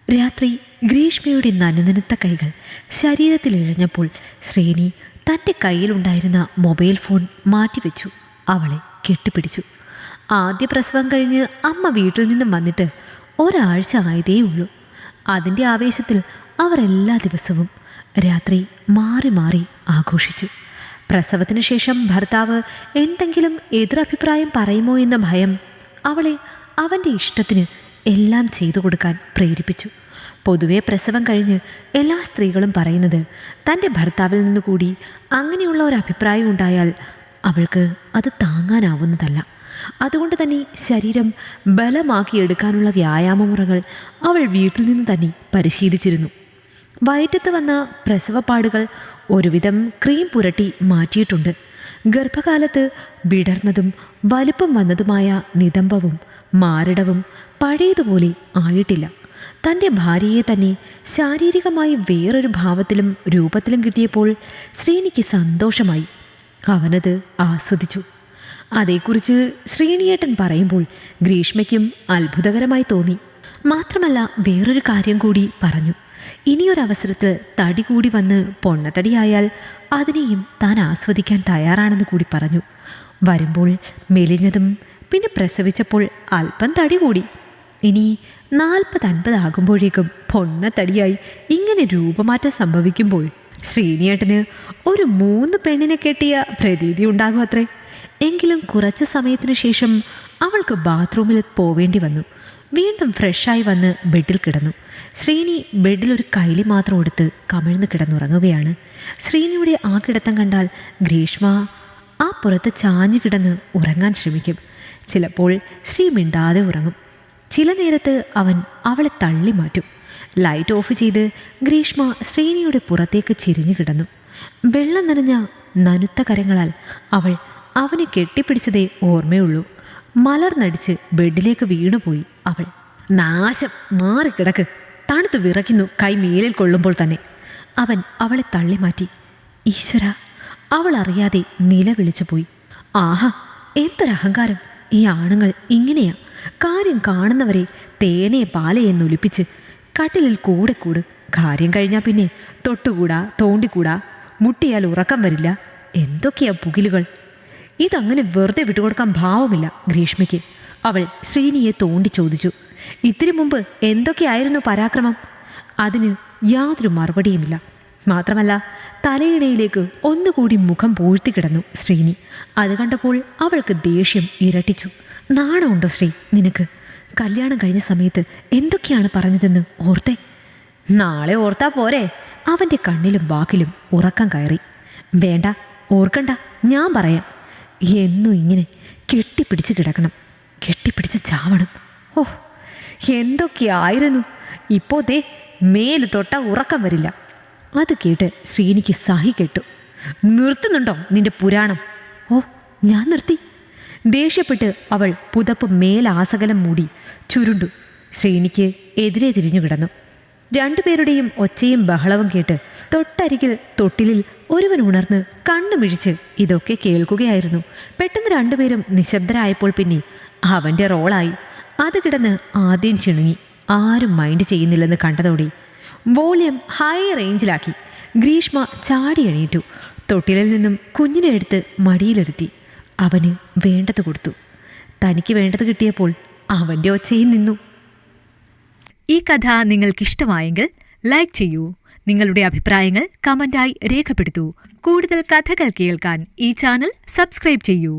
രാത്രി ഗ്രീഷ്മയുടെ നനുനനുത്ത കൈകൾ ശരീരത്തിലിഴഞ്ഞപ്പോൾ ശ്രീനി തൻ്റെ കയ്യിലുണ്ടായിരുന്ന മൊബൈൽ ഫോൺ മാറ്റിവെച്ചു. അവളെ കെട്ടിപ്പിടിച്ചു. ആദ്യ പ്രസവം കഴിഞ്ഞ് അമ്മ വീട്ടിൽ നിന്നും വന്നിട്ട് ഒരാഴ്ച ആയതേയുള്ളൂ. അതിൻ്റെ ആവേശത്തിൽ അവർ എല്ലാ ദിവസവും രാത്രി മാറി മാറി ആഘോഷിച്ചു. പ്രസവത്തിന് ശേഷം ഭർത്താവ് എന്തെങ്കിലും എതിരഭിപ്രായം പറയുമോ എന്ന ഭയം അവളെ അവൻ്റെ ഇഷ്ടത്തിന് എല്ലാം ചെയ്തു കൊടുക്കാൻ പ്രേരിപ്പിച്ചു. പൊതുവെ പ്രസവം കഴിഞ്ഞ് എല്ലാ സ്ത്രീകളും പറയുന്നത് തൻ്റെ ഭർത്താവിൽ നിന്ന് കൂടി അങ്ങനെയുള്ള ഒരു അഭിപ്രായം ഉണ്ടായാൽ അവൾക്ക് അത് താങ്ങാനാവുന്നതല്ല. അതുകൊണ്ട് തന്നെ ശരീരം ബലമാക്കിയെടുക്കാനുള്ള വ്യായാമമുറകൾ അവൾ വീട്ടിൽ നിന്ന് തന്നെ പരിശീലിച്ചിരുന്നു. വയറ്റത്ത് വന്ന പ്രസവപ്പാടുകൾ ഒരുവിധം ക്രീം പുരട്ടി മാറ്റിയിട്ടുണ്ട്. ഗർഭകാലത്ത് വിടർന്നതും വലിപ്പം വന്നതുമായ നിതംബവും മാറിടവും പഴയതുപോലെ ആയിട്ടില്ല. തൻ്റെ ഭാര്യയെ തന്നെ ശാരീരികമായി വേറൊരു ഭാവത്തിലും രൂപത്തിലും കിട്ടിയപ്പോൾ ശ്രീനിക്ക് സന്തോഷമായി. അവനത് ആസ്വദിച്ചു. അതേക്കുറിച്ച് ശ്രീനിയേട്ടൻ പറയുമ്പോൾ ഗ്രീഷ്മയ്ക്കും അത്ഭുതകരമായി തോന്നി. മാത്രമല്ല വേറൊരു കാര്യം കൂടി പറഞ്ഞു. ഇനിയൊരവസരത്തിൽ തടി കൂടി വന്ന് പൊണ്ണത്തടിയായാൽ അതിനെയും താൻ ആസ്വദിക്കാൻ തയ്യാറാണെന്ന് കൂടി പറഞ്ഞു. വരുമ്പോൾ മെലിഞ്ഞതും പിന്നെ പ്രസവിച്ചപ്പോൾ അല്പം തടി കൂടി. ഇനി 40-50 ആകുമ്പോഴേക്കും പൊണ്ണത്തടിയായി ഇങ്ങനെ രൂപമാറ്റം സംഭവിക്കുമ്പോൾ ശ്രീനിയേട്ടന് ഒരു 3 പെണ്ണിനെ കെട്ടിയ പ്രതീതി ഉണ്ടാകും അത്രേ. എങ്കിലും കുറച്ച് സമയത്തിന് ശേഷം അവൾക്ക് ബാത്റൂമിൽ പോവേണ്ടി വന്നു. വീണ്ടും ഫ്രഷായി വന്ന് ബെഡിൽ കിടന്നു. ശ്രീനി ബെഡിലൊരു കൈലി മാത്രം എടുത്ത് കമിഴ്ന്ന് കിടന്നുറങ്ങുകയാണ്. ശ്രീനിയുടെ ആ കിടത്തം കണ്ടാൽ ഗ്രീഷ്മ ആ പുറത്ത് ചാഞ്ഞു കിടന്ന് ഉറങ്ങാൻ ശ്രമിക്കും. ചിലപ്പോൾ ശ്രീ മിണ്ടാതെ ഉറങ്ങും. ചില നേരത്ത് അവൻ അവളെ തള്ളി മാറ്റും. ലൈറ്റ് ഓഫ് ചെയ്ത് ഗ്രീഷ്മ ശ്രീനിയുടെ പുറത്തേക്ക് ചിരിഞ്ഞു കിടന്നു. വെള്ളം നനഞ്ഞ നനുത്ത കരങ്ങളാൽ അവൾ അവനെ കെട്ടിപ്പിടിച്ചതേ ഓർമ്മയുള്ളൂ. മലർന്നടിച്ച് ബെഡിലേക്ക് വീണുപോയി അവൾ. നാശം, മാറിക്കിടക്ക്, തണുത്ത് വിറയ്ക്കുന്നു കൈ മേലിൽ കൊള്ളുമ്പോൾ തന്നെ. അവൻ അവളെ തള്ളി മാറ്റി. ഈശ്വര, അവൾ അറിയാതെ നിലവിളിച്ചു പോയി. ആഹാ, എന്തൊരഹങ്കാരം! ഈ ആണുങ്ങൾ ഇങ്ങനെയാ. കാര്യം കാണുന്നവരെ തേനെ പാലയെ നൊലിപ്പിച്ച് കട്ടിലിൽ കൂടെ കൂട്. കാര്യം കഴിഞ്ഞാൽ പിന്നെ തൊട്ടുകൂടാ, തോണ്ടിക്കൂടാ, മുട്ടിയാൽ ഉറക്കം വരില്ല. എന്തൊക്കെയാ പുകിലുകൾ! ഇതങ്ങനെ വെറുതെ വിട്ടുകൊടുക്കാൻ ഭാവമില്ല ഗ്രീഷ്മയ്ക്ക്. അവൾ ശ്രീനിയെ തോണ്ടി ചോദിച്ചു. ഇത്തിരി മുമ്പ് എന്തൊക്കെയായിരുന്നു പരാക്രമം? അതിന് യാതൊരു മറുപടിയുമില്ല. മാത്രമല്ല തലയിണയിലേക്ക് ഒന്നുകൂടി മുഖം പൂഴ്ത്തി കിടന്നു ശ്രീനി. അത് കണ്ടപ്പോൾ അവൾക്ക് ദേഷ്യം ഇരട്ടിച്ചു. നാണമുണ്ടോ ശ്രീ നിനക്ക്? കല്യാണം കഴിഞ്ഞ സമയത്ത് എന്തൊക്കെയാണ് പറഞ്ഞതെന്ന് ഓർത്തേ? നാളെ ഓർത്താ പോരെ? അവൻ്റെ കണ്ണിലും വാക്കിലും ഉറക്കം കയറി. വേണ്ട, ഓർക്കണ്ട, ഞാൻ പറയാം. എന്നും ഇങ്ങനെ കെട്ടിപ്പിടിച്ച് കിടക്കണം, കെട്ടിപ്പിടിച്ച് ചാവണം. ഓ, എന്തൊക്കെയായിരുന്നു! ഇപ്പോൾ ദേ മേല് തൊട്ട ഉറക്കം വരില്ല. അത് കേട്ട് ശ്രീനിക്ക് സഹി കെട്ടു. നിർത്തുന്നുണ്ടോ നിന്റെ പുരാണം? ഓ, ഞാൻ നിർത്തി. ദേഷ്യപ്പെട്ട് അവൾ പുതപ്പ് മേലാസകലം മൂടി ചുരുണ്ടു. ശ്രീനിക്ക് എതിരെ തിരിഞ്ഞു കിടന്നു. രണ്ടുപേരുടെയും ഒച്ചയും ബഹളവും കേട്ട് തൊട്ടരികിൽ തൊട്ടിലിൽ ഒരുവൻ ഉണർന്ന് കണ്ണുമിഴിച്ച് ഇതൊക്കെ കേൾക്കുകയായിരുന്നു. പെട്ടെന്ന് രണ്ടുപേരും നിശബ്ദരായപ്പോൾ പിന്നെ അവൻ്റെ റോളായി. അത് കിടന്ന് ആദ്യം ചിണുങ്ങി. ആരും മൈൻഡ് ചെയ്യുന്നില്ലെന്ന് കണ്ടതോടെ വോളിയം ഹൈ റേഞ്ചിലാക്കി. ഗ്രീഷ്മ ചാടി എണീറ്റു. തൊട്ടിലിൽ നിന്നും കുഞ്ഞിനെ എടുത്ത് മടിയിലിരുത്തി. അവന് വേണ്ടത് കൊടുത്തു. തനിക്ക് വേണ്ടത് കിട്ടിയപ്പോൾ അവൻ്റെ ഒച്ചയും നിന്നു. ഈ കഥ നിങ്ങൾക്കിഷ്ടമായെങ്കിൽ ലൈക്ക് ചെയ്യൂ. നിങ്ങളുടെ അഭിപ്രായങ്ങൾ കമൻ്റായി രേഖപ്പെടുത്തൂ. കൂടുതൽ കഥകൾ കേൾക്കാൻ ഈ ചാനൽ സബ്സ്ക്രൈബ് ചെയ്യൂ.